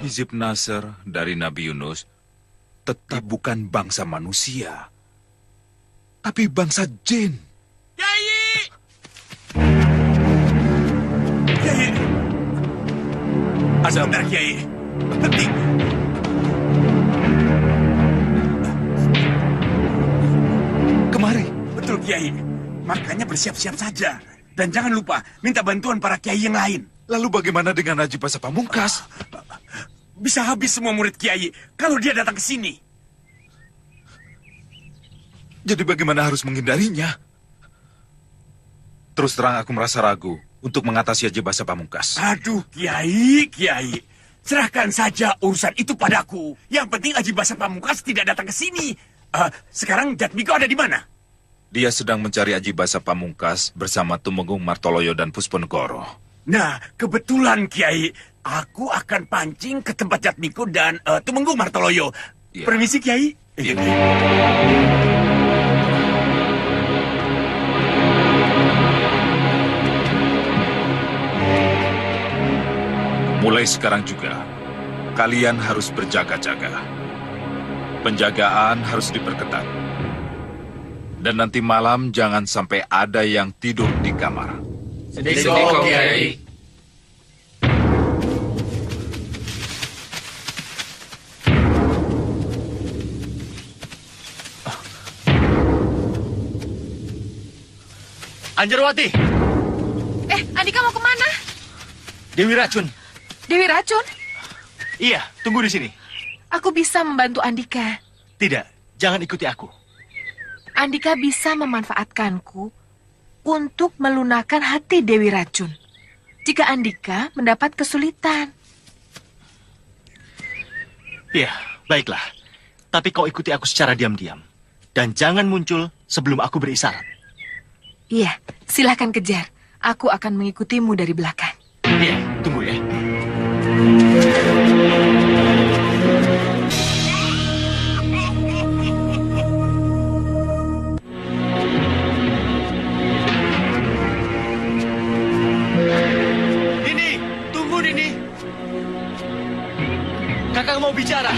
Hizib Nasr dari Nabi Yunus tetap bukan bangsa manusia, tapi bangsa jin. Kiai! Kiai! Sebentar, Kiai. Penting. Kemari. Betul, Kiai. Makanya bersiap-siap saja. Dan jangan lupa, minta bantuan para Kiai yang lain. Lalu bagaimana dengan Haji Basa Pamungkas? Bisa habis semua murid Kiai kalau dia datang ke sini. Jadi bagaimana harus menghindarinya? Terus terang aku merasa ragu untuk mengatasi Haji Basa Pamungkas. Aduh, Kiai. Serahkan saja urusan itu padaku. Yang penting Haji Basa Pamungkas tidak datang ke sini. Sekarang Jatmiko ada di mana? Dia sedang mencari Haji Basa Pamungkas bersama Tumenggung Martoloyo dan Pusponegoro. Nah, kebetulan Kiai, aku akan pancing ke tempat Jatmiko dan Tumenggung Martoloyo. Ya. Permisi, Kiai. Iya. Mulai sekarang juga, kalian harus berjaga-jaga. Penjagaan harus diperketat. Dan nanti malam jangan sampai ada yang tidur di kamar. Sediko, Kiai. Anjarwati, Andika mau kemana? Dewi Racun. Dewi Racun? Iya, tunggu di sini. Aku bisa membantu Andika. Tidak, jangan ikuti aku. Andika bisa memanfaatkanku untuk melunakkan hati Dewi Racun. Jika Andika mendapat kesulitan. Iya, baiklah. Tapi kau ikuti aku secara diam-diam. Dan jangan muncul sebelum aku berisyarat. Iya, silahkan kejar. Aku akan mengikutimu dari belakang. Iya, tunggu ya. Nini, tunggu Nini. Kakak mau bicara.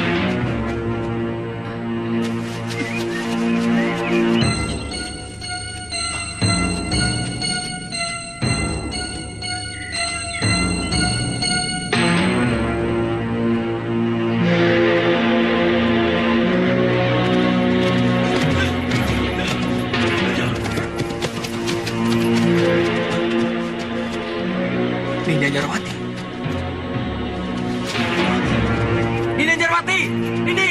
Nini Anjarwati, Anjarwati, ini.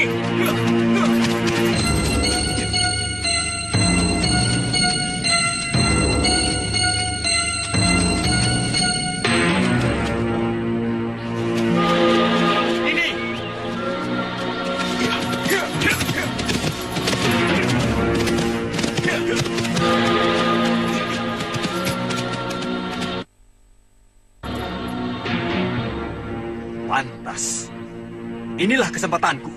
Pantas. Inilah kesempatanku.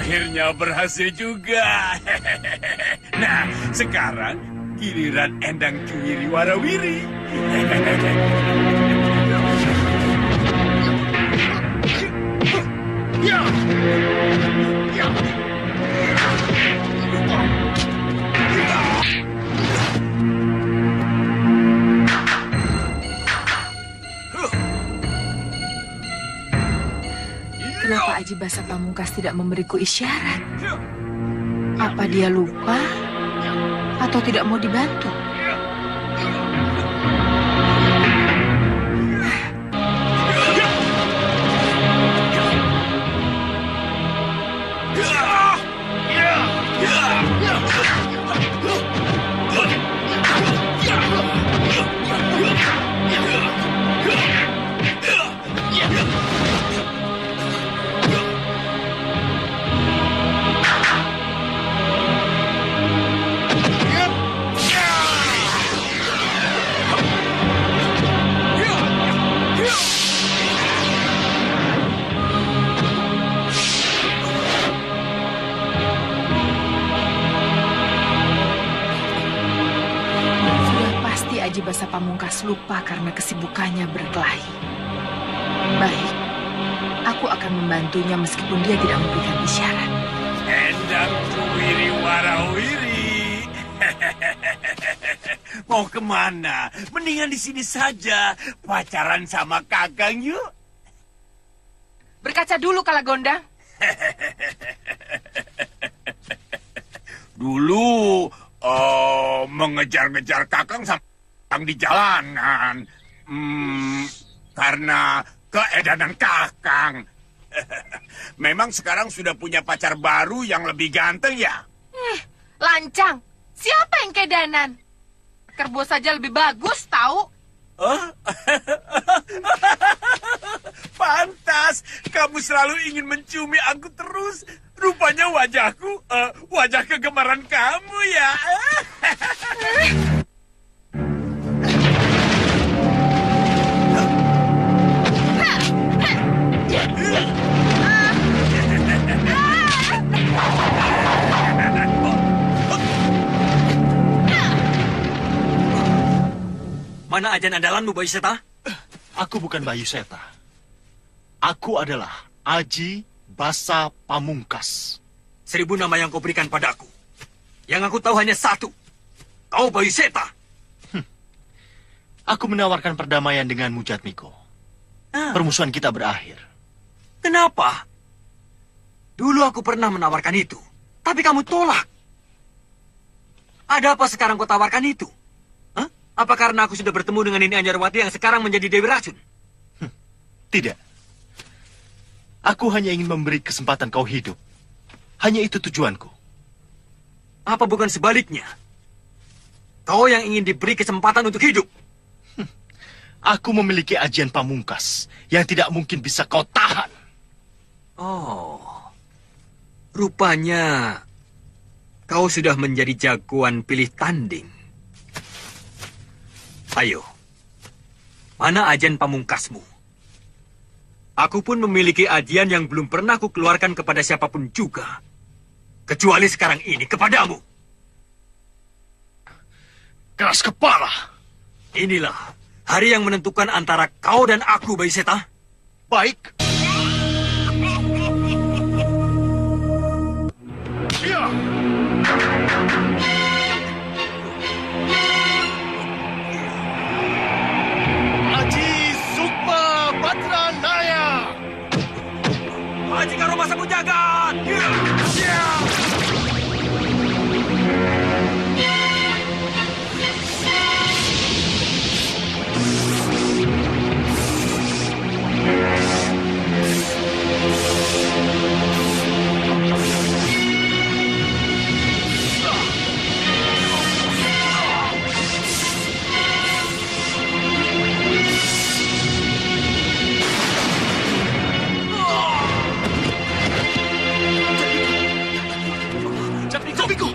Akhirnya berhasil juga. Nah, sekarang giliran Endang Cuwiri Warawiri. Kenapa Aji Basa Pamungkas tidak memberiku isyarat? Apa dia lupa? Atau tidak mau dibantu? Aji Basa Pamungkas lupa karena kesibukannya berkelahi. Baik, aku akan membantunya meskipun dia tidak memberikan isyarat. Endang Cuwiri Warawiri. Mau kemana? Mendingan di sini saja. Pacaran sama Kakang yuk. Berkaca dulu, Kalagondang. Dulu mengejar-ngejar Kakang sama di jalanan. Karena keedanan Kakang. Memang sekarang sudah punya pacar baru yang lebih ganteng ya? Lancang. Siapa yang kedanan? Kerbo saja lebih bagus, tahu? Pantas, kamu selalu ingin menciumi aku terus. Rupanya wajahku, wajah kegemaran kamu ya. Mana ajan andalanmu, Bayu Seta? Aku bukan Bayu Seta. Aku adalah Aji Basa Pamungkas. 1000 nama yang kau berikan padaku. Yang aku tahu hanya satu. Kau Bayu Seta. Aku menawarkan perdamaian denganmu, Jatmiko. Permusuhan kita berakhir. Kenapa? Dulu aku pernah menawarkan itu. Tapi kamu tolak. Ada apa sekarang kau tawarkan itu? Hah? Apa karena aku sudah bertemu dengan Nini Anjarwati yang sekarang menjadi Dewi Racun? Tidak. Aku hanya ingin memberi kesempatan kau hidup. Hanya itu tujuanku. Apa bukan sebaliknya? Kau yang ingin diberi kesempatan untuk hidup. Aku memiliki ajian pamungkas yang tidak mungkin bisa kau tahan. Oh, rupanya kau sudah menjadi jagoan pilih tanding. Ayo, mana ajian pamungkasmu? Aku pun memiliki ajian yang belum pernah aku keluarkan kepada siapapun juga. Kecuali sekarang ini kepadamu. Keras kepala. Inilah hari yang menentukan antara kau dan aku, Bayi Seta. Baik. Ya. Aji Sukma Badranaya. Aji Karo Masa Jagat. Jabiku.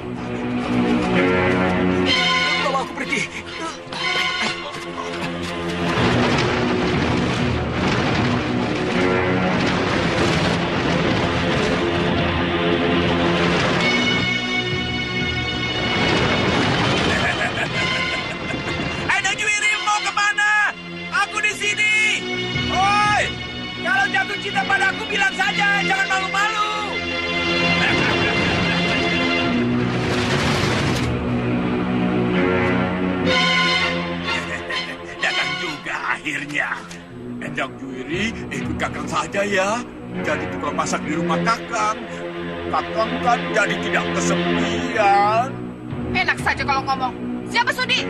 Bawa aku pergi. Endang Juwiri mau kemana? Aku di sini. Oi, kalau jatuh cinta padaku bilang saja, jangan malu-malu. Datang juga akhirnya. Endang Juwiri ikut Kakang saja ya. Jadi tukang masak di rumah Kakang. Kakang kan jadi tidak kesepian. Enak saja kalau ngomong. Siapa sudi?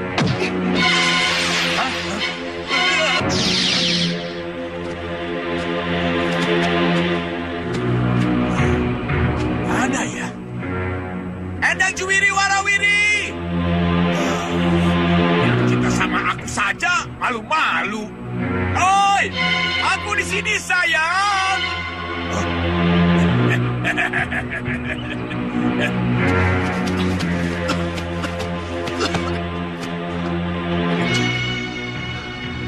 Mana ya? Endang Juwiri Warawiri. Yang cinta sama aku saja malu-malu. Oi, aku di sini sayang.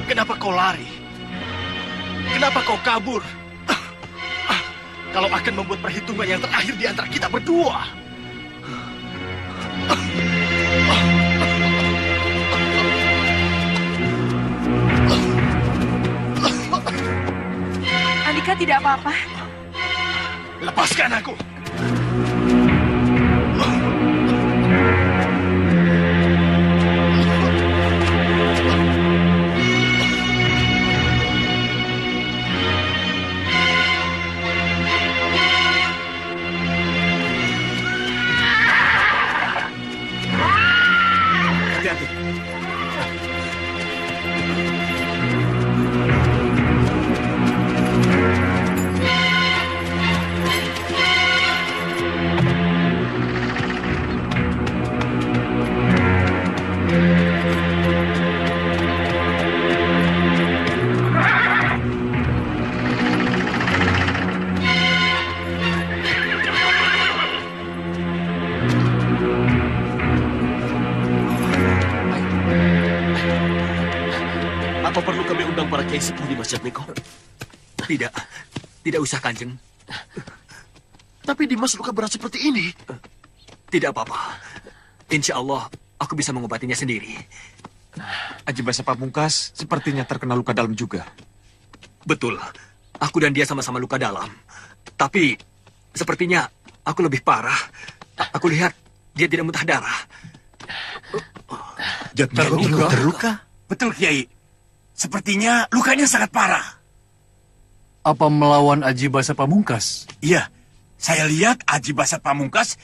Kenapa kau lari? Kenapa kau kabur? Kalau akan membuat perhitungan yang terakhir di antara kita berdua. Andika tidak apa-apa. Lepaskan aku. Hati-hati. Apa perlu kami undang para kiai sepuh di Masjid Miko? Tidak usah, Kanjeng. Tapi Dimas luka berat seperti ini. Tidak apa-apa. Insya Allah, aku bisa mengobatinya sendiri. Aji Basa Pamungkas sepertinya terkena luka dalam juga. Betul, aku dan dia sama-sama luka dalam. Tapi, sepertinya aku lebih parah. Aku lihat dia tidak muntah darah. Terluka? Betul, Kiai. Sepertinya lukanya sangat parah. Apa melawan Aji Basa Pamungkas? Iya, saya lihat Aji Basa Pamungkas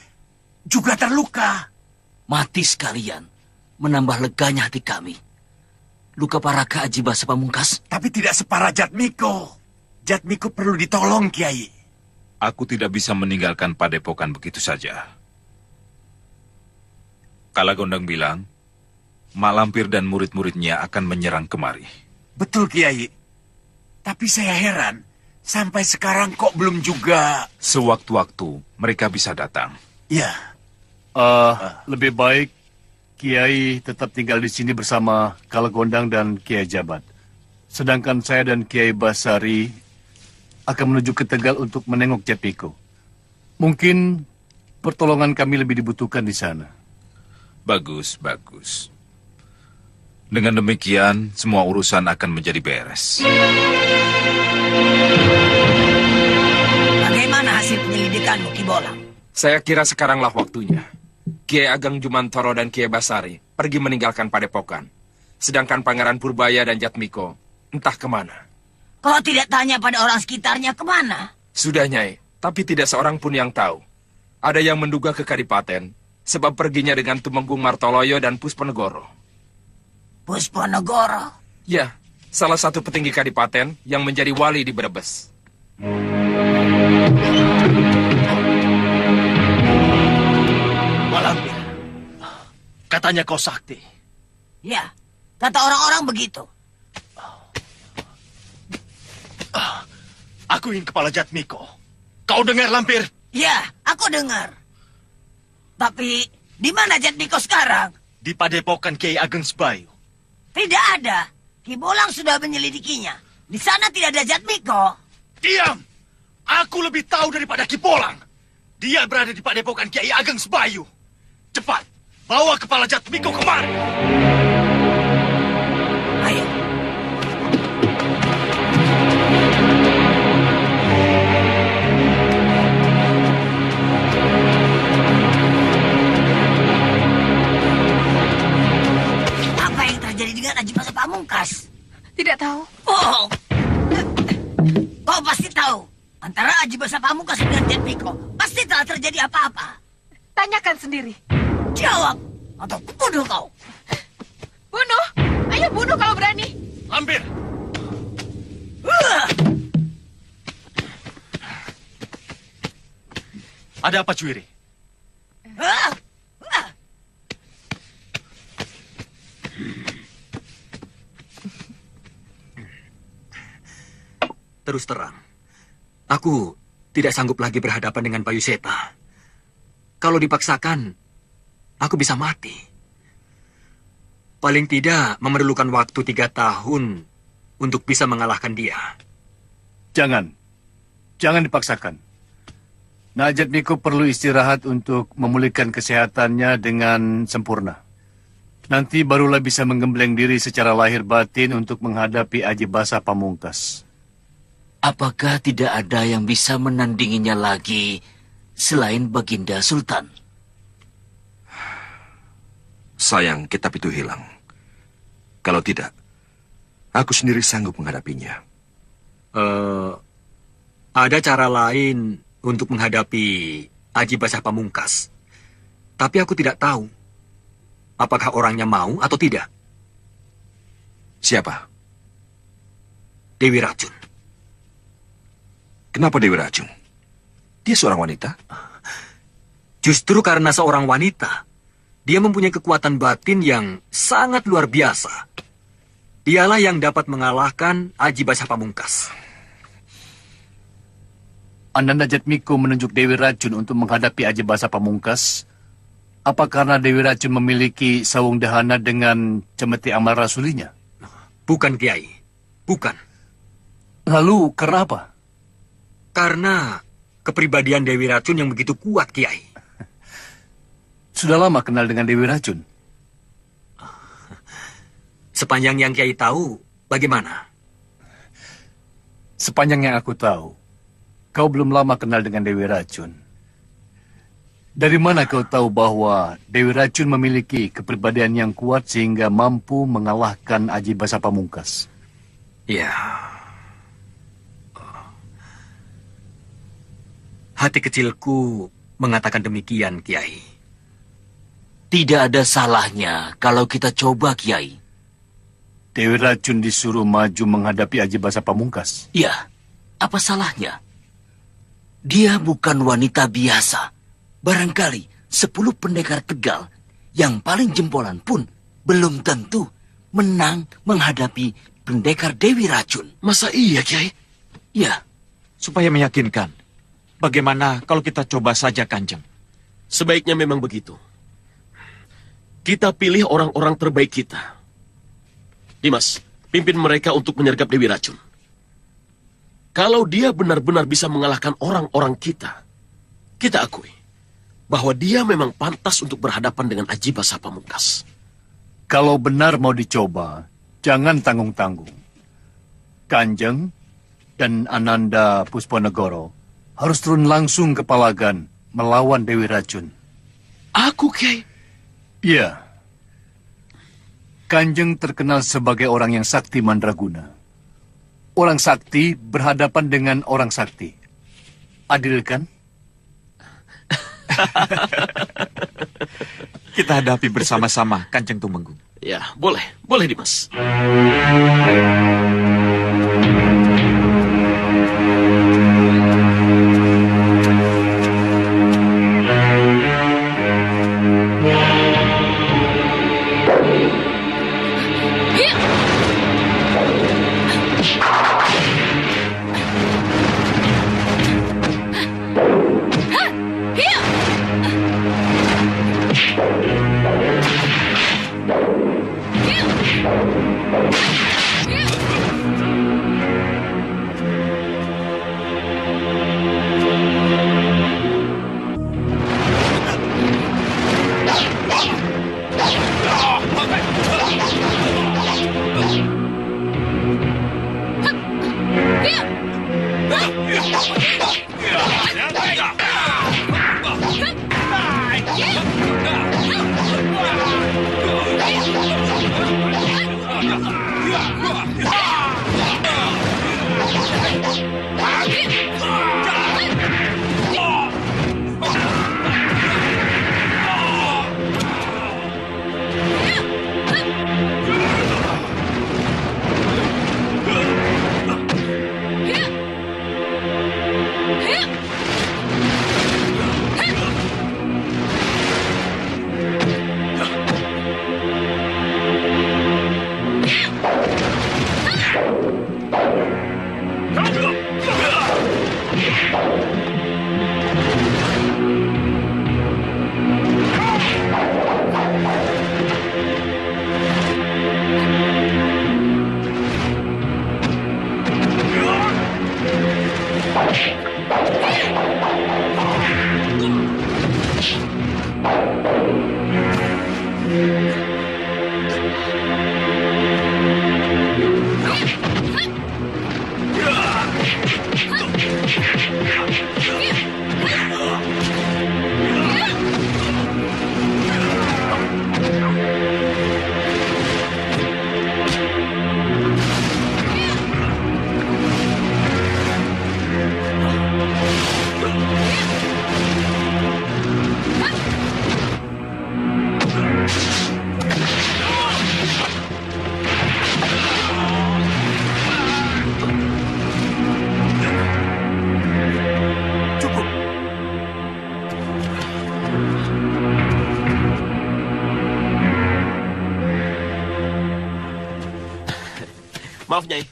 juga terluka. Mati sekalian, menambah leganya hati kami. Luka parakah Aji Basa Pamungkas? Tapi tidak separah Jatmiko. Jatmiko perlu ditolong, Kiai. Aku tidak bisa meninggalkan padepokan begitu saja. Kala Gondang bilang, Mak Lampir dan murid-muridnya akan menyerang kemari. Betul, Kiai. Tapi saya heran, sampai sekarang kok belum juga... Sewaktu-waktu mereka bisa datang. Ya, Lebih baik Kiai tetap tinggal di sini bersama Kalagondang dan Kiai Jabat. Sedangkan saya dan Kiai Basari akan menuju ke Tegal untuk menengok Jatmiko. Mungkin pertolongan kami lebih dibutuhkan di sana. Bagus, bagus. Dengan demikian, semua urusan akan menjadi beres. Bagaimana hasil penyelidikanmu, Ki Bolang? Saya kira sekaranglah waktunya. Kiai Ageng Jumantoro dan Kiai Basari pergi meninggalkan Padepokan. Sedangkan Pangeran Purbaya dan Jatmiko entah kemana. Kau tidak tanya pada orang sekitarnya kemana? Sudah, Nyai, tapi tidak seorang pun yang tahu. Ada yang menduga ke Kadipaten, sebab perginya dengan Tumenggung Martoloyo dan Pusponegoro. Pusponegoro? Ya, salah satu petinggi Kadipaten yang menjadi wali di Brebes. Malampir, katanya kau sakti. Ya, kata orang-orang begitu. Aku ingin kepala Jatmiko. Kau dengar, Lampir? Ya, aku dengar. Tapi, di mana Jatmiko sekarang? Di Padepokan Kiai Ageng Sebayu. Tidak ada. Ki Bolang sudah menyelidikinya. Di sana tidak ada Jatmiko. Diam! Aku lebih tahu daripada Ki Bolang. Dia berada di Padepokan Kiai Ageng Sebayu. Cepat, bawa kepala Jatmiko kemari. Ayo. Apa yang terjadi dengan Aji Basa Pamungkas? Tidak tahu. Oh, kau pasti tahu. Antara Aji Basa Pamungkas dengan Jatmiko pasti telah terjadi apa-apa. Tanyakan sendiri. Jawab, atau kubunuh kau. Bunuh! Ayo bunuh kalau berani. Lampir, ada apa, Cuiri? Terus terang, aku tidak sanggup lagi berhadapan dengan Bayu Seta. Kalau dipaksakan, aku bisa mati. Paling tidak memerlukan waktu 3 tahun untuk bisa mengalahkan dia. Jangan dipaksakan. Nah, Jatmiko perlu istirahat untuk memulihkan kesehatannya dengan sempurna. Nanti barulah bisa menggembleng diri secara lahir batin untuk menghadapi Aji Basa Pamungkas. Apakah tidak ada yang bisa menandinginya lagi selain Baginda Sultan? Sayang kitab itu hilang. Kalau tidak, aku sendiri sanggup menghadapinya. Ada cara lain untuk menghadapi Aji Basa Pamungkas. Tapi aku tidak tahu apakah orangnya mau atau tidak. Siapa? Dewi Racun. Kenapa Dewi Racun? Dia seorang wanita. Justru karena seorang wanita, dia mempunyai kekuatan batin yang sangat luar biasa. Dialah yang dapat mengalahkan Aji Basa Pamungkas. Ananda Jatmiko menunjuk Dewi Racun untuk menghadapi Aji Basa Pamungkas. Apa karena Dewi Racun memiliki sawung dahana dengan cemeti amal rasulinya? Bukan, Kiai. Bukan. Lalu karena apa? Karena kepribadian Dewi Racun yang begitu kuat, Kiai. Sudah lama kenal dengan Dewi Racun? Sepanjang yang Kiai tahu, bagaimana? Sepanjang yang aku tahu, kau belum lama kenal dengan Dewi Racun. Dari mana kau tahu bahwa Dewi Racun memiliki kepribadian yang kuat sehingga mampu mengalahkan Aji Basa Pamungkas? Ya. Hati kecilku mengatakan demikian, Kiai. Tidak ada salahnya kalau kita coba, Kiai. Dewi Racun disuruh maju menghadapi Aji Basa Pamungkas. Ya, apa salahnya? Dia bukan wanita biasa. Barangkali 10 pendekar Tegal yang paling jempolan pun belum tentu menang menghadapi pendekar Dewi Racun. Masa iya, Kiai? Ya. Supaya meyakinkan, bagaimana kalau kita coba saja, Kanjeng? Sebaiknya memang begitu. Kita pilih orang-orang terbaik kita. Dimas, pimpin mereka untuk menyergap Dewi Racun. Kalau dia benar-benar bisa mengalahkan orang-orang kita akui bahwa dia memang pantas untuk berhadapan dengan Aji Basa Pamungkas. Kalau benar mau dicoba, jangan tanggung-tanggung. Kanjeng dan Ananda Pusponegoro harus turun langsung ke Palagan melawan Dewi Racun. Aku, Kiai? Iya. Kanjeng terkenal sebagai orang yang sakti mandraguna. Orang sakti berhadapan dengan orang sakti. Adil kan? Kita hadapi bersama-sama, Kanjeng Tumenggung. Ya, boleh. Boleh, Dimas. Maaf, Nyai.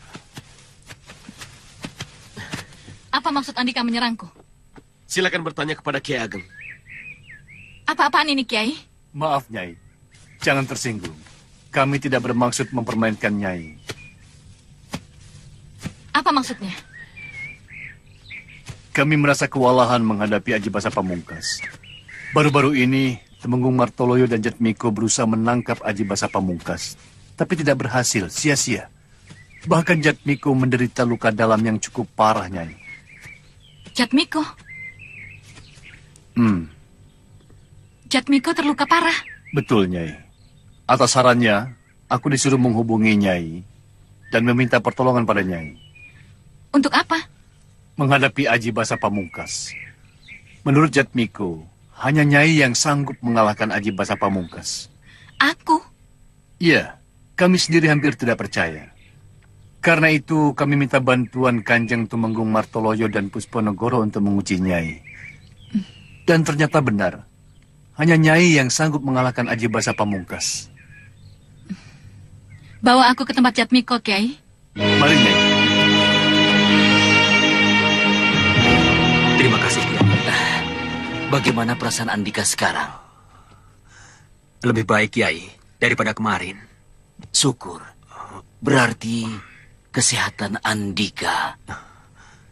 Apa maksud Andika menyerangku? Silakan bertanya kepada Kiai Ageng. Apa-apaan ini, Kiai? Maaf, Nyai. Jangan tersinggung. Kami tidak bermaksud mempermainkan Nyai. Apa maksudnya? Kami merasa kewalahan menghadapi Aji Basa Pamungkas. Baru-baru ini, Temenggung Martoloyo dan Jatmiko berusaha menangkap Aji Basa Pamungkas. Tapi tidak berhasil, sia-sia. Bahkan Jatmiko menderita luka dalam yang cukup parah, Nyai. Jatmiko? Jatmiko terluka parah? Betul, Nyai. Atas sarannya, aku disuruh menghubungi Nyai dan meminta pertolongan pada Nyai. Untuk apa? Menghadapi Aji Basa Pamungkas. Menurut Jatmiko, hanya Nyai yang sanggup mengalahkan Aji Basa Pamungkas. Aku? Iya, kami sendiri hampir tidak percaya. Karena itu kami minta bantuan Kanjeng Tumenggung Martoloyo dan Pusponegoro untuk menguji Nyai. Dan ternyata benar, hanya Nyai yang sanggup mengalahkan Aji Basa Pamungkas. Bawa aku ke tempat Jatmiko, Kiai. Mari, Nyai. Terima kasih, Kiai. Bagaimana perasaan Andika sekarang? Lebih baik, Kiai, daripada kemarin. Syukur. Berarti kesehatan Andika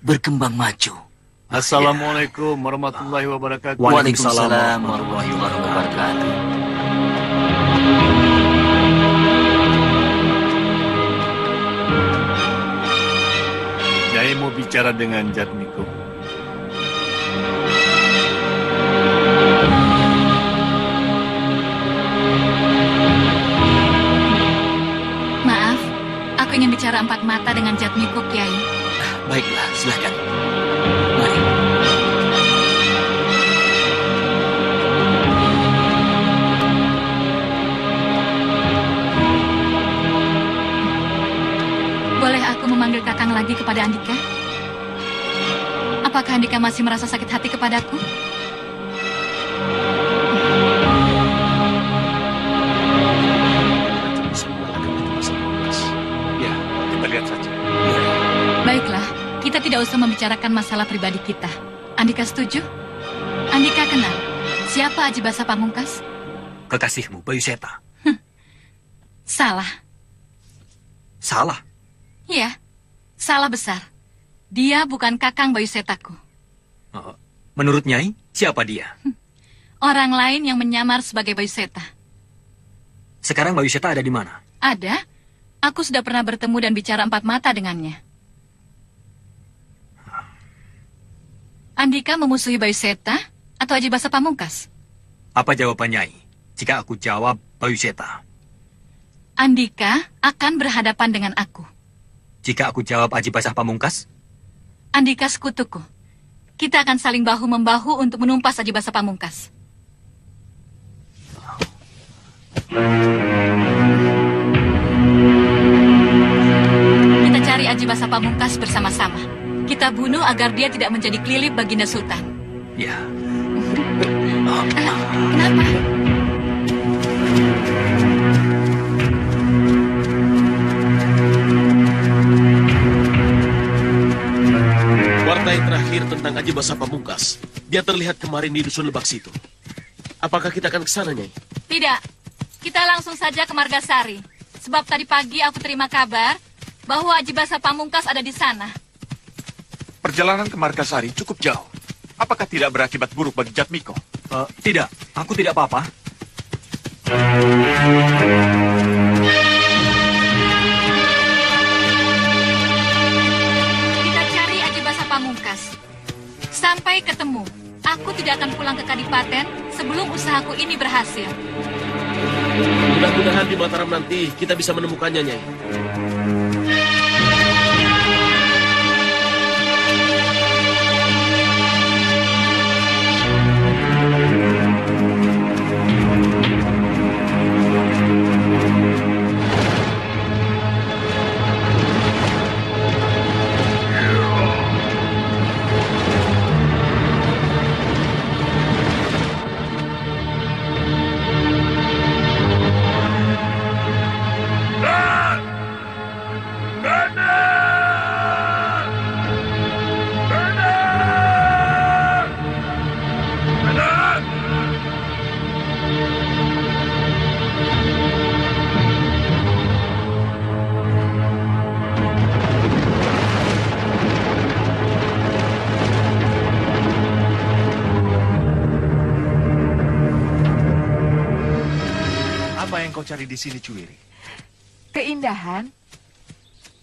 berkembang maju. Assalamualaikum warahmatullahi wabarakatuh. Waalaikumsalam warahmatullahi wabarakatuh. Nyai mau bicara dengan Jatmiko. Maaf, aku ingin bicara empat mata dengan Jatmiko, Kiai. Baiklah, silakan. Mari. Boleh aku memanggil Kakang lagi kepada Andika? Apakah Andika masih merasa sakit hati kepadaku? Ya, kita lihat saja. Baiklah, kita tidak usah membicarakan masalah pribadi kita. Andika setuju? Andika kenal siapa Aji Basa Pamungkas? Kekasihmu, Bayu Seta. Salah. Salah. Iya, salah besar. Dia bukan Kakang Bayu Setaku. Menurut Nyai, siapa dia? Orang lain yang menyamar sebagai Bayu Seta. Sekarang Bayu Seta ada di mana? Ada. Aku sudah pernah bertemu dan bicara empat mata dengannya. Andika memusuhi Bayu Seta atau Aji Basa Pamungkas? Apa jawaban Nyai jika aku jawab Bayu Seta? Andika akan berhadapan dengan aku. Jika aku jawab Aji Basa Pamungkas? Andika sekutuku. Kita akan saling bahu-membahu untuk menumpas Aji Basa Pamungkas. Kita cari Aji Basa Pamungkas bersama-sama. Kita bunuh agar dia tidak menjadi kelilip Baginda Sultan. Ya. Kenapa? Wartai terakhir tentang Aji Basa Pamungkas. Dia terlihat kemarin di Dusun Lebak situ. Apakah kita akan ke sana, Nyai? Tidak. Kita langsung saja ke Margasari. Sebab tadi pagi aku terima kabar bahwa Aji Basa Pamungkas ada di sana. Perjalanan ke Margasari cukup jauh. Apakah tidak berakibat buruk bagi Jatmiko? Tidak, aku tidak apa-apa. Kita cari Aji Basa Pamungkas. Sampai ketemu. Aku tidak akan pulang ke Kadipaten sebelum usahaku ini berhasil. Mudah-mudahan di Mataram nanti kita bisa menemukannya, Nyai. Apa yang kau cari di sini, Cuwiri? Keindahan.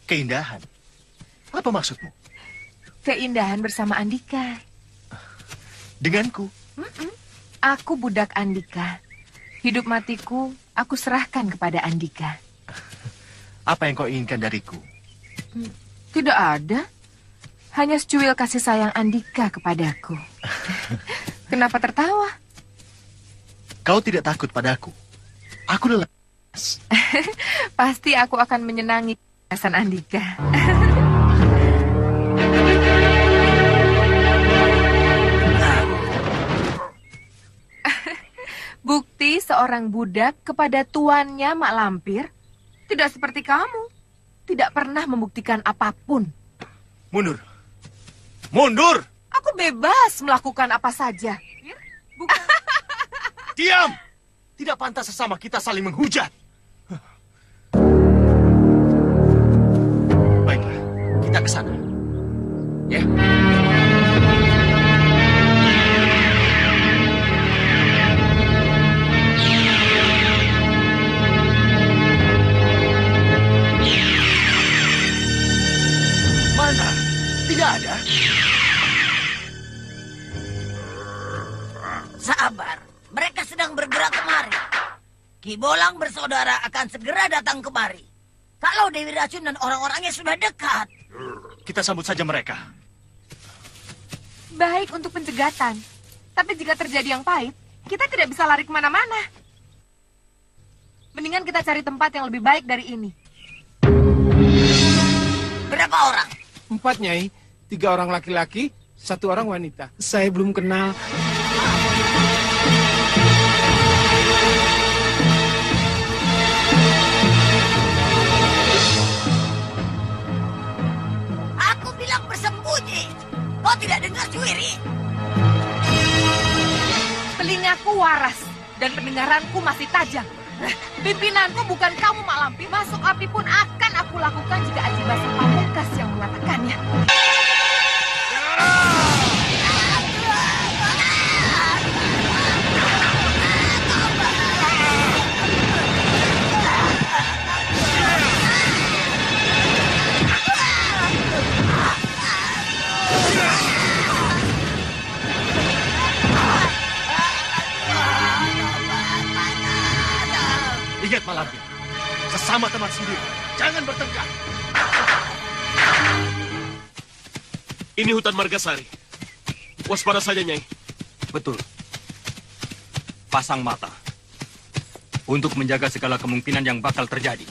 Keindahan? Apa maksudmu? Keindahan bersama Andika. Denganku? Aku budak Andika. Hidup matiku, aku serahkan kepada Andika. Apa yang kau inginkan dariku? Tidak ada. Hanya secuil kasih sayang Andika kepadaku. Kenapa tertawa? Kau tidak takut padaku? Aku lelas. Pasti aku akan menyenangi kesan Andika. Bukti seorang budak kepada tuannya Mak Lampir Tidak seperti kamu. Tidak pernah membuktikan apapun. Mundur. Mundur! Aku bebas melakukan apa saja. Bukan... Diam! Tidak pantas sesama kita saling menghujat. Baiklah, kita ke sana. Ya. Mana? Tidak ada. Sabar, mereka sedang bergerak kemari. Ki Bolang bersaudara akan segera datang kemari. Kalau Dewi Racun dan orang-orangnya sudah dekat. Kita sambut saja mereka. Baik untuk penjegatan. Tapi jika terjadi yang pahit, kita tidak bisa lari kemana-mana. Mendingan kita cari tempat yang lebih baik dari ini. Berapa orang? 4, Nyai. 3 orang laki-laki, 1 orang wanita. Saya belum kenal. Aku bilang bersembunyi. Kau tidak dengar, Juwiri? Telingaku waras dan pendengaranku masih tajam. Pimpinanku bukan kamu, Mak Lampir. Masuk api pun akan aku lakukan jika Aji Basa Pamungkas yang mengatakannya. Ingat Malampir, sesama teman sendiri, jangan bertengkar. Ini hutan Margasari. Waspada saja, Nyai. Betul. Pasang mata. Untuk menjaga segala kemungkinan yang bakal terjadi.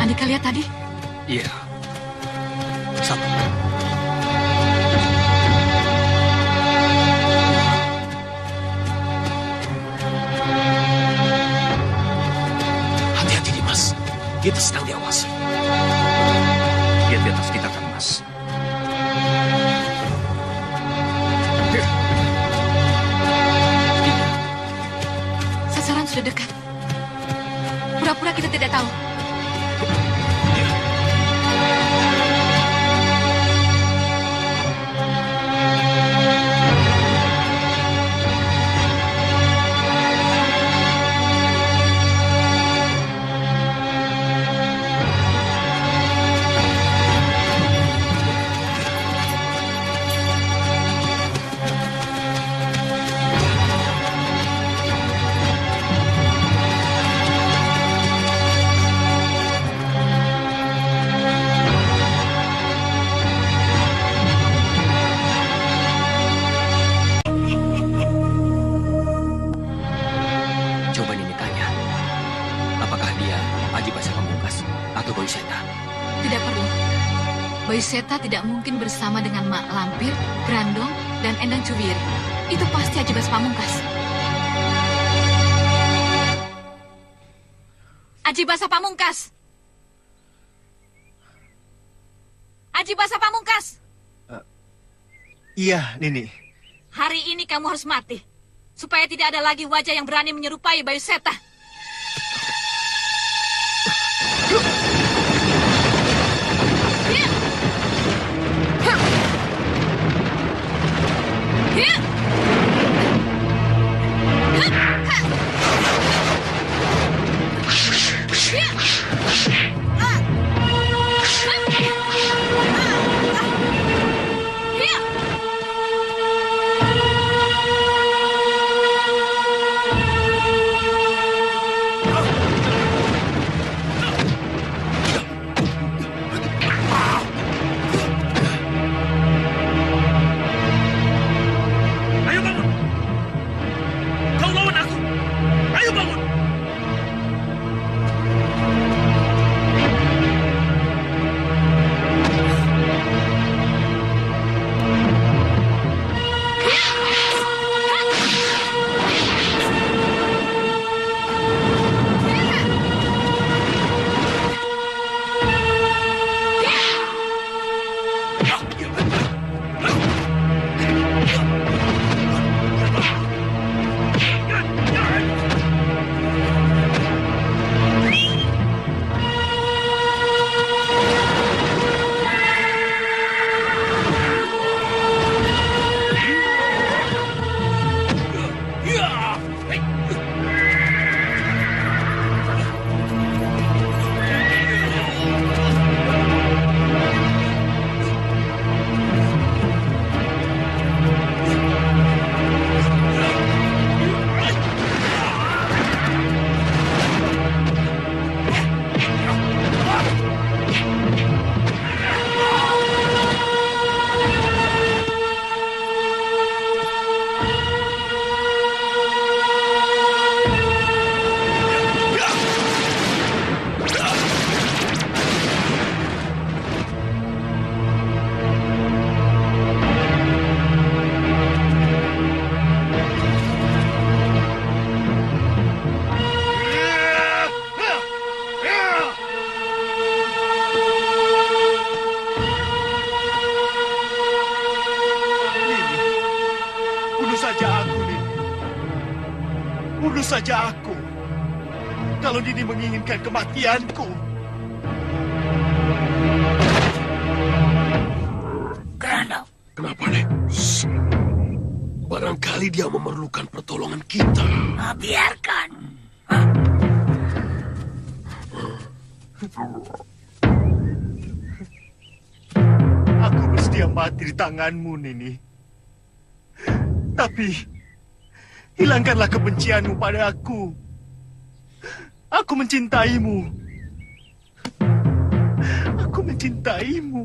Andika lihat tadi? Iya. Satu. Hati-hati, Dimas. Kita sedang diawasi. Lihat di atas kita, Kang Mas. Sasaran sudah dekat. Pura-pura kita tidak tahu. Coba Nini tanya. Apakah dia Aji Basa Pamungkas atau Boy Seta? Tidak perlu. Boy Seta tidak mungkin bersama dengan Mak Lampir, Grandong, dan Endang Cuwiri. Itu pasti Aji Basa Pamungkas. Aji Basa Pamungkas! Aji Basa Pamungkas! Iya, Nini. Hari ini kamu harus mati. Supaya tidak ada lagi wajah yang berani menyerupai Bayu Seta. saja aku. Kalau Nini menginginkan kematianku. Gerandau. Kenapa, Nek? Barangkali dia memerlukan pertolongan kita. Nah, biarkan. Aku bersedia mati di tanganmu, Nini. Tapi, hilangkanlah kebencianmu pada aku. Aku mencintaimu. Aku mencintaimu.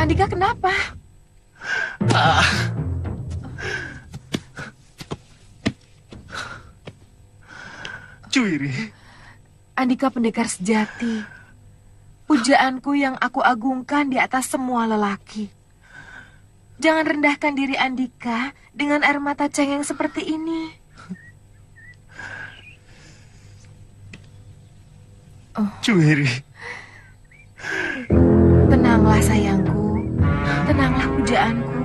Andika kenapa? Juwiri. Andika pendekar sejati. Pujaanku yang aku agungkan di atas semua lelaki. Jangan rendahkan diri Andika dengan air mata cengeng seperti ini. Juwiri. Tenanglah sayangku. Tenanglah pujaanku.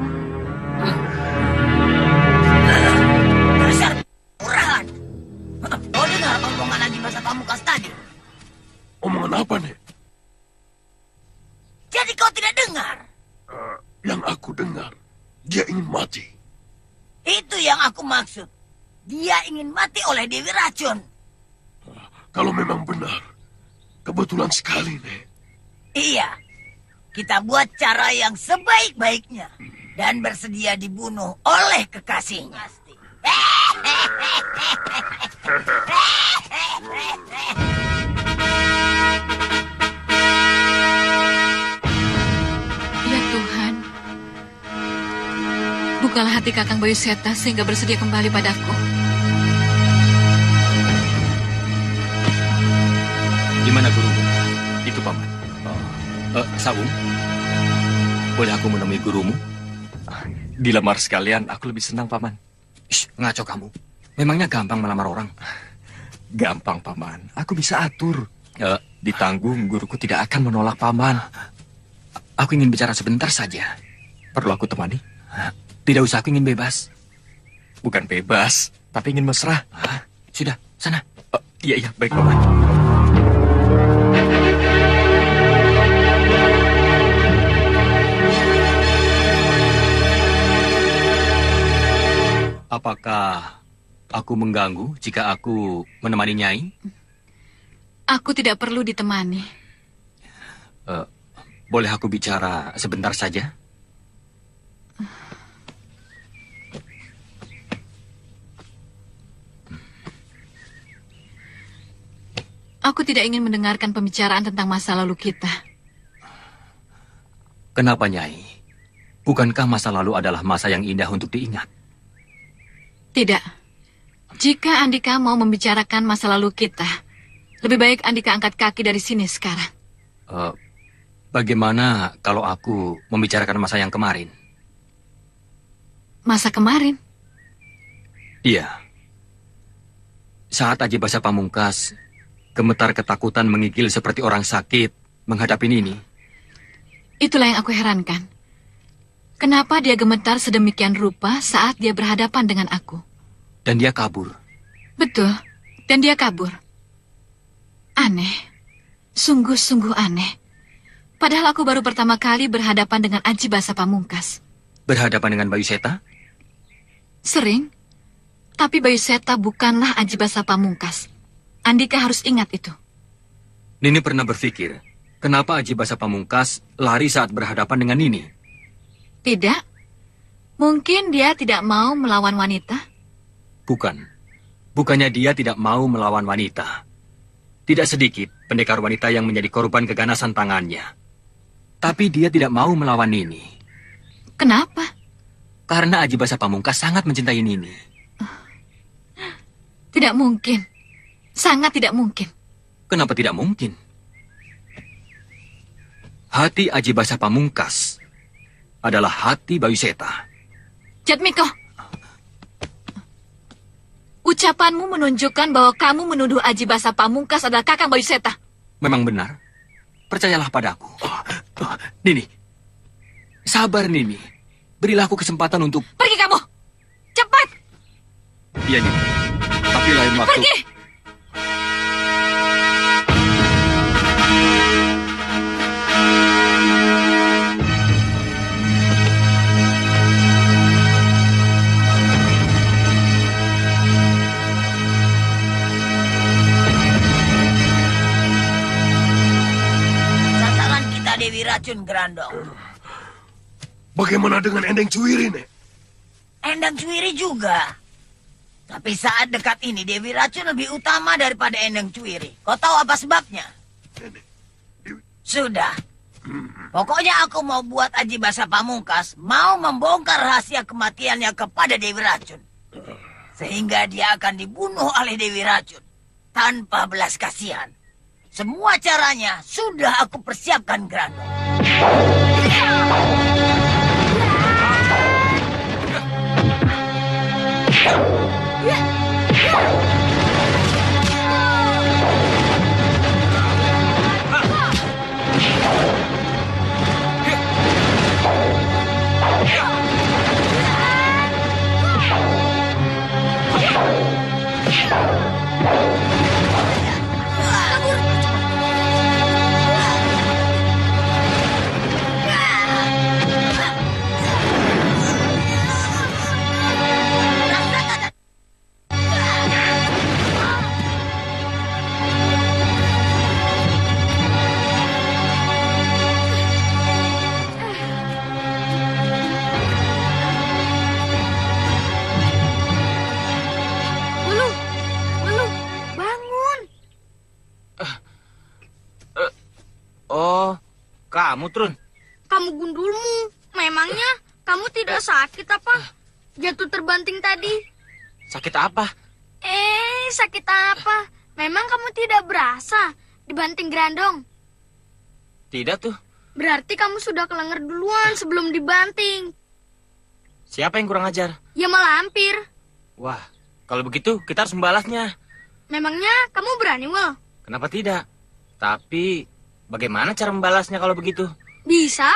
Dasar murahan. Kau dengar omongan Haji Basa Pamungkas tadi? Omongan apa, Nek? Jadi kau tidak dengar? Yang aku dengar, dia ingin mati. Itu yang aku maksud. Dia ingin mati oleh Dewi Racun. Kalau memang benar, kebetulan sekali, Nek. Iya. Kita buat cara yang sebaik-baiknya. Dan bersedia dibunuh oleh kekasihnya. Ya Tuhan, bukalah hati Kakang Bayu Seta sehingga bersedia kembali padaku. Di mana gurumu? Itu paman. Sawung, boleh aku menemui gurumu? Dilamar sekalian, aku lebih senang, Paman. Shh, ngaco kamu. Memangnya gampang melamar orang? Gampang, Paman. Aku bisa atur. Ditanggung, guruku tidak akan menolak, Paman. Aku ingin bicara sebentar saja. Perlu aku temani? Tidak usah, aku ingin bebas. Bukan bebas, tapi ingin mesra. Sudah, sana. Iya, baik, Paman. Apakah aku mengganggu jika aku menemani Nyai? Aku tidak perlu ditemani. Boleh aku bicara sebentar saja? Aku tidak ingin mendengarkan pembicaraan tentang masa lalu kita. Kenapa, Nyai? Bukankah masa lalu adalah masa yang indah untuk diingat? Tidak. Jika Andika mau membicarakan masa lalu kita, lebih baik Andika angkat kaki dari sini sekarang. Bagaimana kalau aku membicarakan masa yang kemarin? Masa kemarin? Iya. Saat Haji Basa Pamungkas gemetar ketakutan menggigil seperti orang sakit menghadapi Nini. Itulah yang aku herankan. Kenapa dia gemetar sedemikian rupa saat dia berhadapan dengan aku? Dan dia kabur. Betul, dan dia kabur. Aneh. Sungguh-sungguh aneh. Padahal aku baru pertama kali berhadapan dengan Haji Basa Pamungkas. Berhadapan dengan Bayu Seta? Sering. Tapi Bayu Seta bukanlah Haji Basa Pamungkas. Andika harus ingat itu. Nini pernah berpikir, kenapa Haji Basa Pamungkas lari saat berhadapan dengan Nini? Tidak. Mungkin dia tidak mau melawan wanita. Bukan. Bukannya dia tidak mau melawan wanita. Tidak sedikit pendekar wanita yang menjadi korban keganasan tangannya. Tapi dia tidak mau melawan Nini. Kenapa? Karena Haji Basa Pamungkas sangat mencintai Nini. Tidak mungkin. Sangat tidak mungkin. Kenapa tidak mungkin? Hati Haji Basa Pamungkas adalah hati Bayu Seta. Jatmiko, ucapanmu menunjukkan bahwa kamu menuduh Haji Basa Pamungkas adalah Kakang Bayu Seta. Memang benar. Percayalah padaku. Nini, Sabar, Nini. Berilah aku kesempatan untuk... Pergi kamu! Cepat! Iya, Nini. Tapi lain waktu... Pergi! Sasaran kita Dewi Racun, Grandong. Bagaimana dengan Endang Cuwiri, Nek? Endang Cuwiri juga. Tapi saat dekat ini Dewi Racun lebih utama daripada Endang Cuwiri. Kau tahu apa sebabnya? Sudah. Pokoknya aku mau buat Aji Basa Pamungkas mau membongkar rahasia kematiannya kepada Dewi Racun. Sehingga dia akan dibunuh oleh Dewi Racun tanpa belas kasihan. Semua caranya sudah aku persiapkan, Grandong. Oh, kamu, Trun. Kamu gundulmu. Memangnya kamu tidak sakit apa? Jatuh terbanting tadi. Sakit apa? Sakit apa? Memang kamu tidak berasa dibanting Grandong? Tidak tuh. Berarti kamu sudah kelenger duluan sebelum dibanting. Siapa yang kurang ajar? Ya malampir. Wah, kalau begitu kita harus membalasnya. Memangnya kamu berani, Wel? Kenapa tidak? Tapi bagaimana cara membalasnya kalau begitu? Bisa.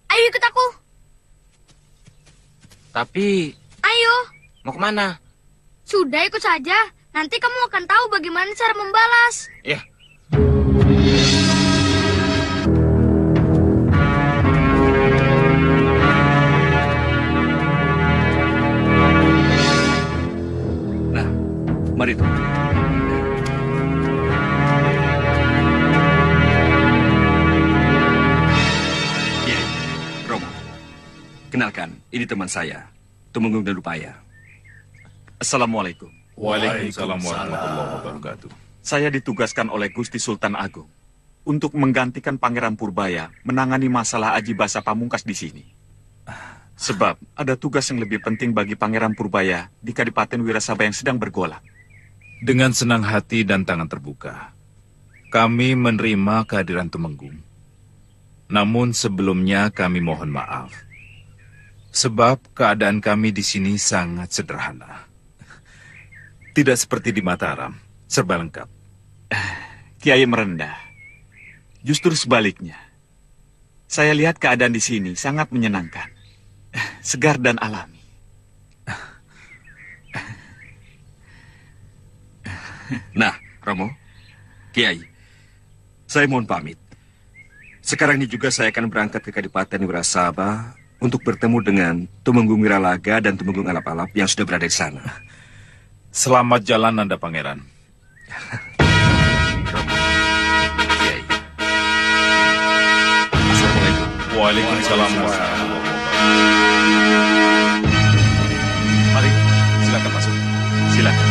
Ayo ikut aku. Tapi... Ayo. Mau kemana? Sudah, ikut saja. Nanti kamu akan tahu bagaimana cara membalas. Ya. Nah, mari tuh. Kenalkan, ini teman saya, Tumenggung dan Lupaya. Assalamualaikum. Waalaikumsalam warahmatullahi wabarakatuh. Saya ditugaskan oleh Gusti Sultan Agung untuk menggantikan Pangeran Purbaya menangani masalah Aji Basa Pamungkas di sini. Sebab ada tugas yang lebih penting bagi Pangeran Purbaya di Kadipaten Wirasaba yang sedang bergolak. Dengan senang hati dan tangan terbuka, kami menerima kehadiran Tumenggung. Namun sebelumnya kami mohon maaf. Sebab keadaan kami di sini sangat sederhana. Tidak seperti di Mataram, serba lengkap. Kiai merendah. Justru sebaliknya. Saya lihat keadaan di sini sangat menyenangkan. Segar dan alami. Nah, Romo, Kiai, saya mohon pamit. Sekarang ini juga saya akan berangkat ke Kadipaten Wirasaba untuk bertemu dengan Tumenggung Wiralaga dan Tumenggung Alap-Alap yang sudah berada di sana. Selamat jalan Anda, Pangeran. Assalamualaikum. Waalaikumsalam warahmatullahi wabarakatuh. Mari, silakan masuk. Silakan.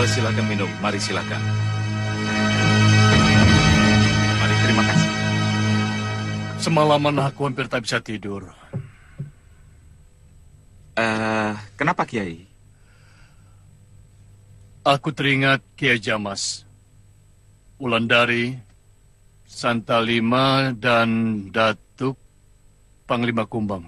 Silakan minum. Mari silakan. Mari, terima kasih. Semalaman aku hampir tak bisa tidur. Kenapa, Kiai? Aku teringat Kiai Jamas, Wulandari, Santalima, dan Datuk Panglima Kumbang.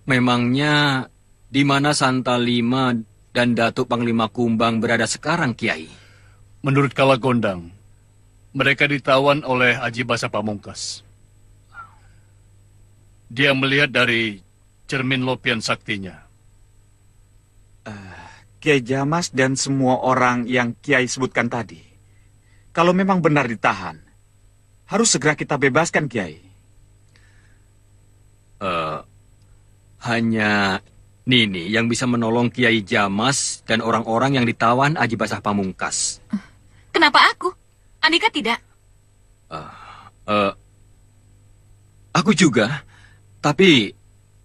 Memangnya di mana Santalima dan Datuk Panglima Kumbang berada sekarang, Kiai? Menurut Kalagondang, Mereka ditawan oleh Aji Basa Pamungkas. Dia melihat dari cermin lopian saktinya. Kiai Jamas dan semua orang yang Kiai sebutkan tadi, kalau memang benar ditahan, harus segera kita bebaskan, Kiai. Hanya Nini yang bisa menolong Kiai Jamas dan orang-orang yang ditawan Aji Basa Pamungkas. Kenapa aku? Andika tidak. Aku juga. Tapi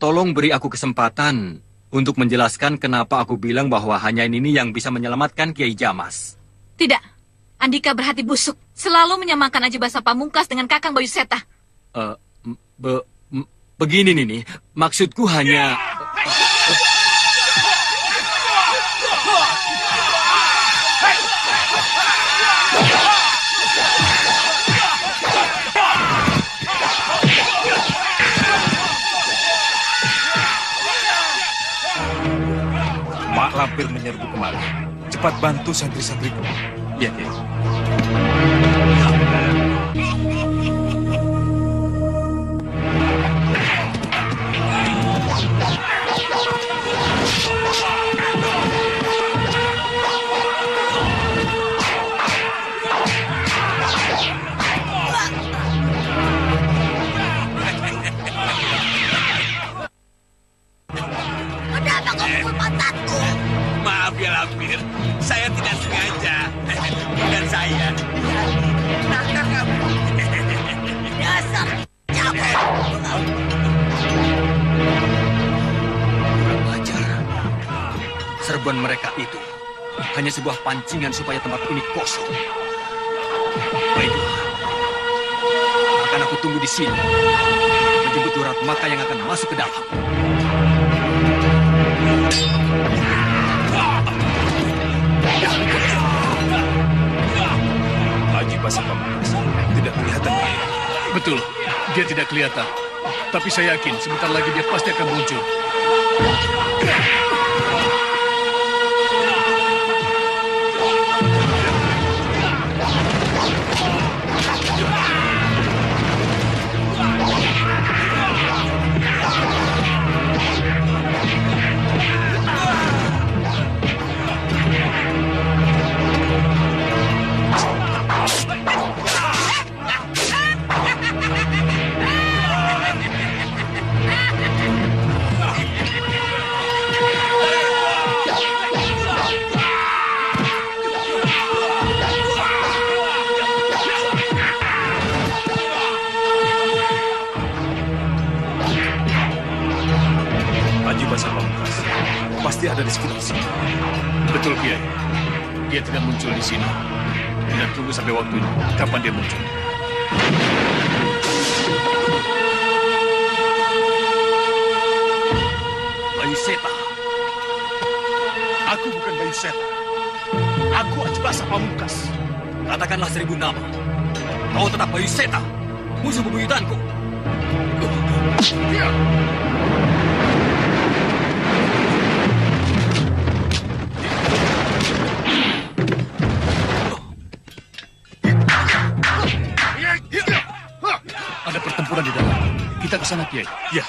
tolong beri aku kesempatan untuk menjelaskan kenapa aku bilang bahwa hanya Nini yang bisa menyelamatkan Kiai Jamas. Tidak. Andika berhati busuk. Selalu menyamakan Aji Basa Pamungkas dengan Kakang Bayu Seta. Begini Nini, maksudku hanya... Mak Lampir menyerbu kemari. Cepat bantu santri-santriku. Iya, Kiai. Kenapa kau pukul pantatku? Maaf ya Lampir, saya tidak sengaja. Bukan saya. Nakal kamu. Dasar cabut. Kurang ajar. Serbuan mereka itu hanya sebuah pancingan supaya tempat ini kosong. Baiklah. Akan aku tunggu di sini. Menjemput urat maka yang akan masuk ke dalam. Aji Basa Pamungkas tidak kelihatan. Betul, dia tidak kelihatan. Tapi saya yakin sebentar lagi dia pasti akan muncul. Aji Basa Pamungkas pasti ada di sekitar sini. Betul, Kiai. Dia tidak muncul di sini. Kita tunggu sampai waktunya. Kapan dia muncul? Bayu Seta. Aku bukan Bayu Seta. Aku Aji Basa Pamungkas. Katakanlah 1000 nama. Kau tetap Bayu Seta, musuh bebuyutanku. Ada pertempuran di dalam. Kita ke sana, Kiai. Ya.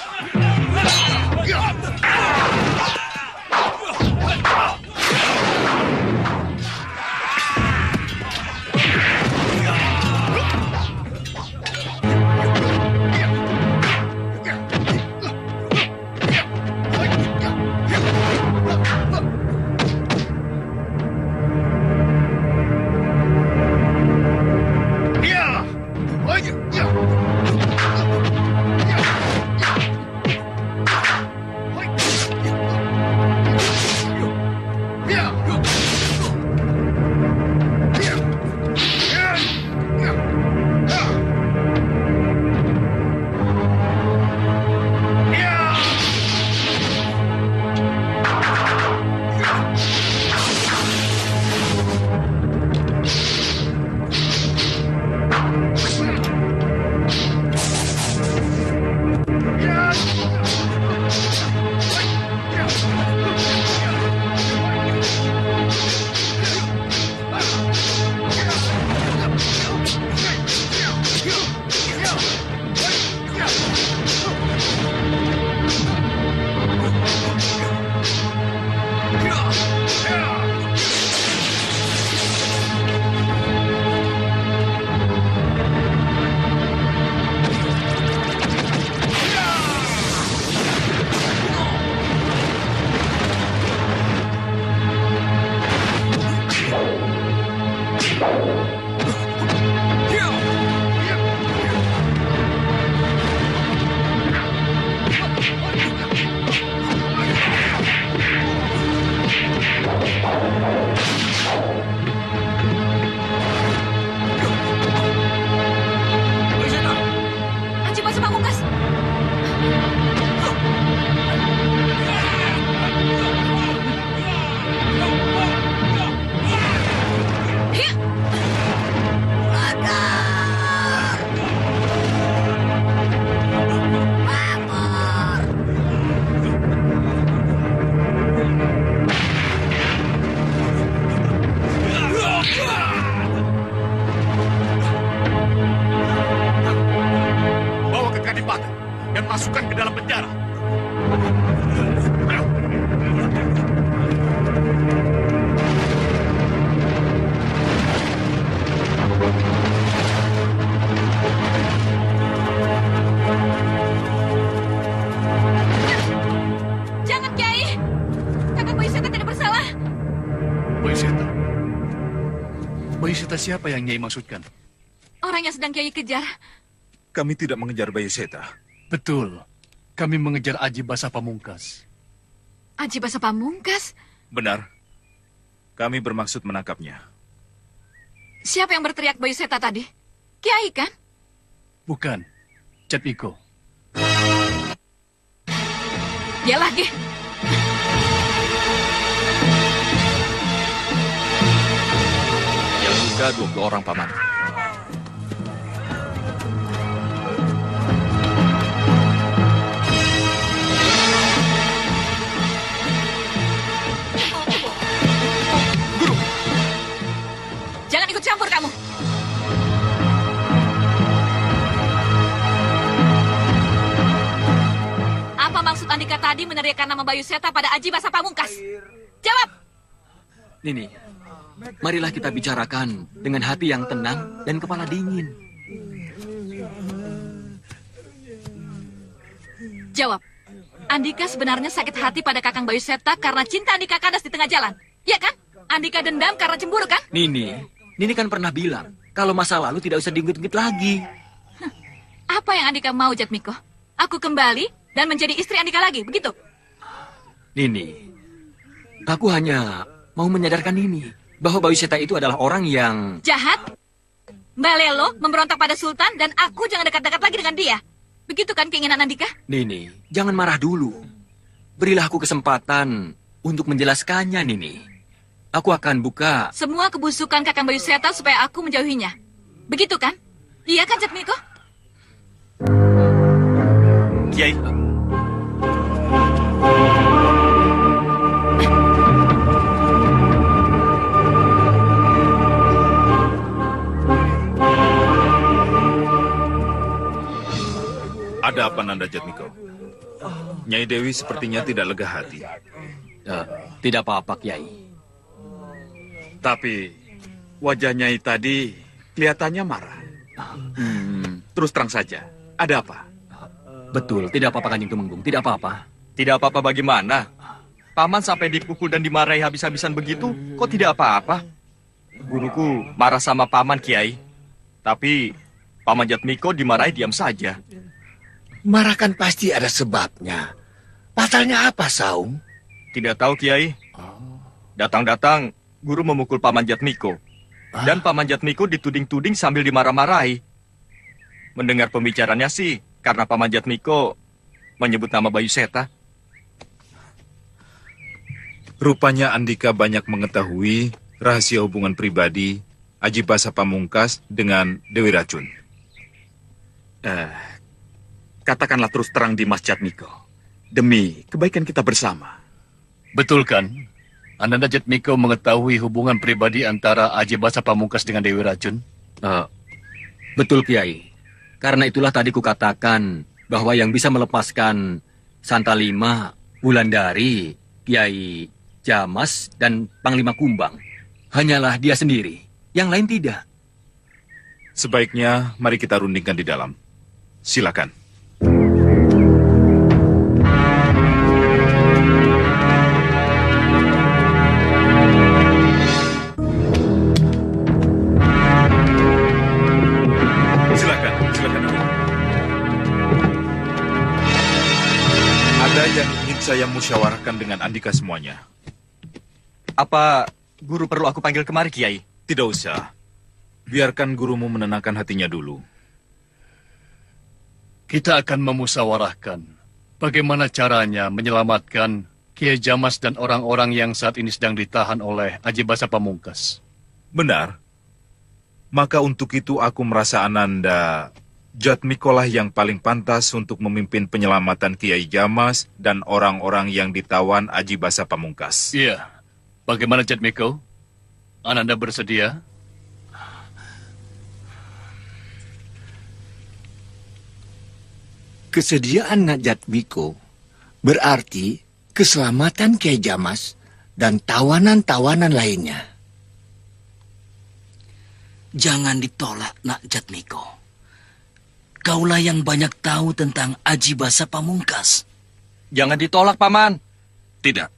Aji Basa Pamungkas. Bawa ke Kadipaten dan masukkan ke dalam penjara. Jangan, Kiai. Kakang Bayu Seta tidak bersalah. Bayu Seta. Bayu Seta siapa yang Nyai maksudkan? Orang yang sedang Kiai kejar. Kami tidak mengejar Bayu Seta. Betul. Kami mengejar Aji Basa Pamungkas. Aji Basa Pamungkas? Benar. Kami bermaksud menangkapnya. Siapa yang berteriak Bayu Seta tadi? Kiai kan? Bukan. Jatmiko. Dia lagi. Yang luka 20 orang, Paman. Jangan ikut campur kamu. Apa maksud Andika tadi meneriakkan nama Bayu Seta pada Aji Basa Pamungkas? Jawab! Nini, marilah kita bicarakan dengan hati yang tenang dan kepala dingin. Jawab. Andika sebenarnya sakit hati pada Kakang Bayu Seta karena cinta Andika kandas di tengah jalan. Iya kan? Andika dendam karena cemburu kan? Nini kan pernah bilang kalau masa lalu tidak usah diungkit-ungkit lagi. Apa yang Andika mau, Jatmiko? Aku kembali dan menjadi istri Andika lagi, begitu? Nini, aku hanya mau menyadarkan Nini bahwa Bayu Seta itu adalah orang yang Jahat? Mbak Lelo memberontak pada Sultan dan aku jangan dekat-dekat lagi dengan dia. Begitu kan keinginan Andika? Nini, jangan marah dulu. Berilah aku kesempatan untuk menjelaskannya, Nini. Aku akan buka Semua kebusukan Kakang Bayu Seta supaya aku menjauhinya. Begitu kan? Iya kan, Jatmiko? Kiai. Ada apa, Nanda Jatmiko? Nyai Dewi sepertinya tidak lega hati. Tidak apa-apa, Kiai. Tapi wajah Nyai tadi kelihatannya marah. Terus terang saja, ada apa? Betul, tidak apa-apa Kanjeng Tumenggung, tidak apa-apa. Tidak apa-apa bagaimana? Paman sampai dipukul dan dimarahi habis-habisan begitu, kok tidak apa-apa? Guruku marah sama Paman, Kiai. Tapi Paman Jatmiko dimarahi diam saja. Marah kan pasti ada sebabnya. Pasalnya apa, Saung? Tidak tahu, Kiai. Datang-datang, guru memukul Paman Jatmiko. Dan Paman Jatmiko dituding-tuding sambil dimarah-marahi. Mendengar pembicaranya sih, karena Paman Jatmiko menyebut nama Bayu Seta. Rupanya Andika banyak mengetahui rahasia hubungan pribadi Aji Basa Pamungkas dengan Dewi Racun. Katakanlah terus terang Dimas Jatmiko. Demi kebaikan kita bersama. Betul kan? Ananda Jatmiko mengetahui hubungan pribadi antara Aji Basa Pamungkas dengan Dewi Racun? Betul, Kiai. Karena itulah tadi kukatakan bahwa yang bisa melepaskan Santa Lima, Wulandari, Kiai Jamas, dan Panglima Kumbang hanyalah dia sendiri. Yang lain tidak. Sebaiknya mari kita rundingkan di dalam. Silakan. Saya musyawarahkan dengan Andika semuanya. Apa guru perlu aku panggil kemari, Kiai? Tidak usah. Biarkan gurumu menenangkan hatinya dulu. kita akan memusyawarahkan bagaimana caranya menyelamatkan Kiai Jamas dan orang-orang yang saat ini sedang ditahan oleh Aji Basa Pamungkas. Benar. Maka untuk itu aku merasa Ananda Jatmiko lah yang paling pantas untuk memimpin penyelamatan Kiai Jamas dan orang-orang yang ditawan Aji Basa Pamungkas. Iya. Bagaimana Jatmiko? Ananda bersedia? Kesediaan Jatmiko berarti keselamatan Kiai Jamas dan tawanan-tawanan lainnya. Jangan ditolak, Nak Jatmiko. Kaulah yang banyak tahu tentang Aji Basa Pamungkas. Jangan ditolak, Paman. Tidak.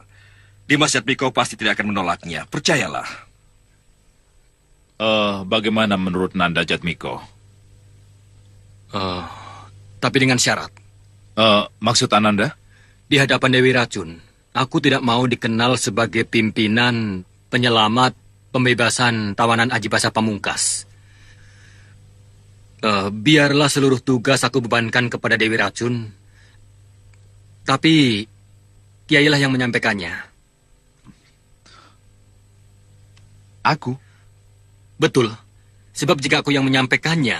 Dimas Jatmiko pasti tidak akan menolaknya. Percayalah. Bagaimana menurut Nanda Jatmiko? Tapi dengan syarat. Maksud Ananda? Di hadapan Dewi Racun, aku tidak mau dikenal sebagai pimpinan penyelamat pembebasan tawanan Aji Basa Pamungkas. Biarlah seluruh tugas aku bebankan kepada Dewi Racun. Tapi Kiailah yang menyampaikannya. Aku? Betul. Sebab jika aku yang menyampaikannya,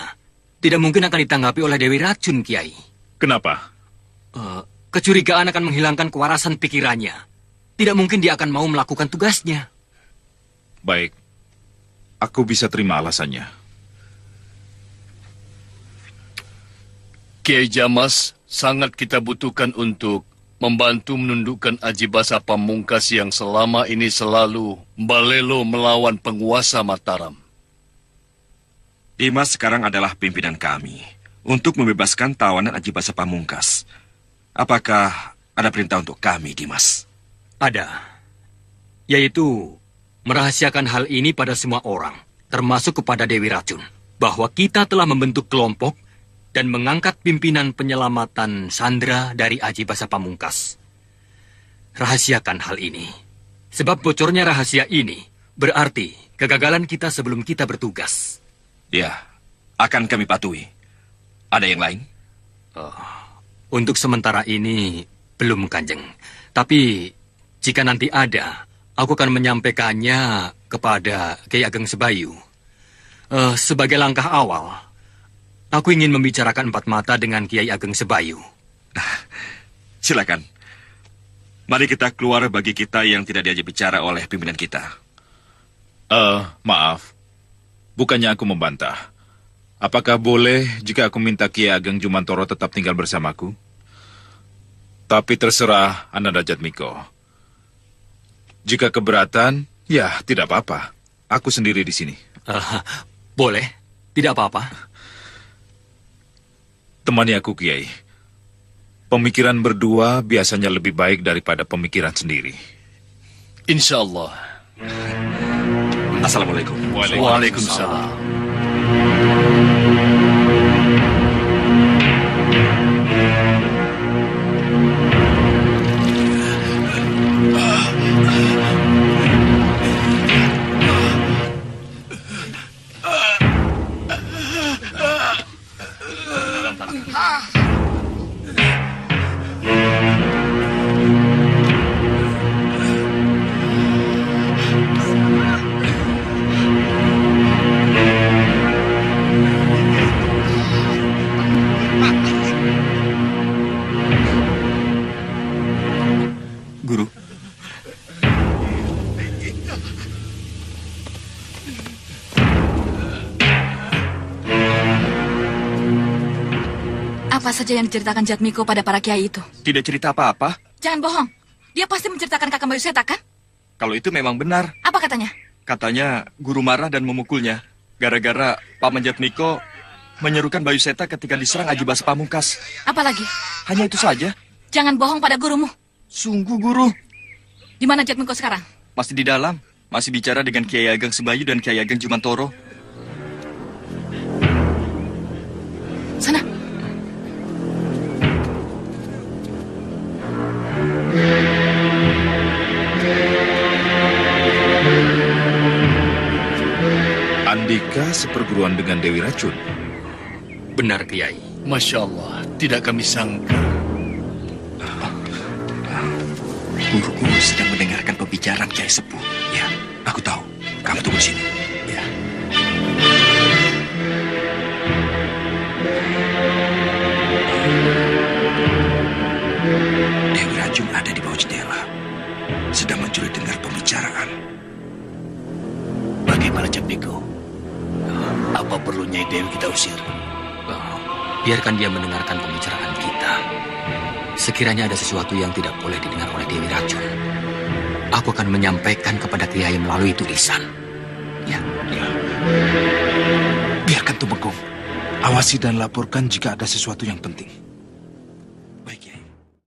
tidak mungkin akan ditanggapi oleh Dewi Racun, Kiai. Kenapa? Kecurigaan akan menghilangkan kewarasan pikirannya. Tidak mungkin dia akan mau melakukan tugasnya. Baik. Aku bisa terima alasannya. Kiai Jamas sangat kita butuhkan untuk membantu menundukkan Aji Basa Pamungkas yang selama ini selalu balelo melawan penguasa Mataram. Dimas sekarang adalah pimpinan kami untuk membebaskan tawanan Aji Basa Pamungkas. Apakah ada perintah untuk kami, Dimas? Ada. Yaitu merahasiakan hal ini pada semua orang, termasuk kepada Dewi Racun, bahwa kita telah membentuk kelompok dan mengangkat pimpinan penyelamatan Sandra dari Aji Basa Pamungkas. Rahasiakan hal ini. Sebab bocornya rahasia ini berarti kegagalan kita sebelum kita bertugas. Ya, akan kami patuhi. Ada yang lain? Untuk sementara ini, belum, Kanjeng. Tapi, jika nanti ada, aku akan menyampaikannya kepada Kiai Ageng Sebayu. Sebagai langkah awal, aku ingin membicarakan empat mata dengan Kiai Ageng Sebayu. Silakan. Mari kita keluar bagi kita yang tidak diajak bicara oleh pimpinan kita. Maaf. Bukannya aku membantah. Apakah boleh jika aku minta Kiai Ageng Jumantoro tetap tinggal bersamaku? Tapi terserah Ananda Jatmiko. Jika keberatan, ya tidak apa-apa. Aku sendiri di sini. Boleh, tidak apa-apa. Temani aku, Kiai. Pemikiran berdua biasanya lebih baik daripada pemikiran sendiri. Insya Allah. Assalamualaikum. Waalaikumsalam. Guru. Apa saja yang diceritakan Jatmiko pada para kiai itu? Tidak cerita apa-apa. Jangan bohong. Dia pasti menceritakan Kakang Bayu Seta, kan? Kalau itu memang benar. Apa katanya? Katanya guru marah dan memukulnya. Gara-gara Paman Jatmiko menyerukan Bayu Seta ketika diserang Aji Basa Pamungkas. Apa lagi? Hanya itu saja. Jangan bohong pada gurumu. Sungguh, Guru. Di mana Jatmiko sekarang? Masih di dalam. Masih bicara dengan Kiai Ageng Sebayu dan Kiai Ageng Jumantoro. Sana. Andika seperguruan dengan Dewi Racun? Benar, Kiai. Masya Allah. tidak kami sangka. Guruku sedang mendengarkan pembicaraan Kiai Sepuh. Ya, aku tahu. Kamu tunggu di sini. Ya. Dewi Racun ada di bawah jendela, sedang mencuri dengar pembicaraan. Bagaimana Jatmiko? Apa perlu Nyai Dewi kita usir? Biarkan dia mendengarkan pembicaraan kita. Sekiranya ada sesuatu yang tidak boleh didengar oleh Dewi Racun, aku akan menyampaikan kepada Kiai melalui tulisan. Ya. Biarkan Tumenggung. Awasi dan laporkan jika ada sesuatu yang penting.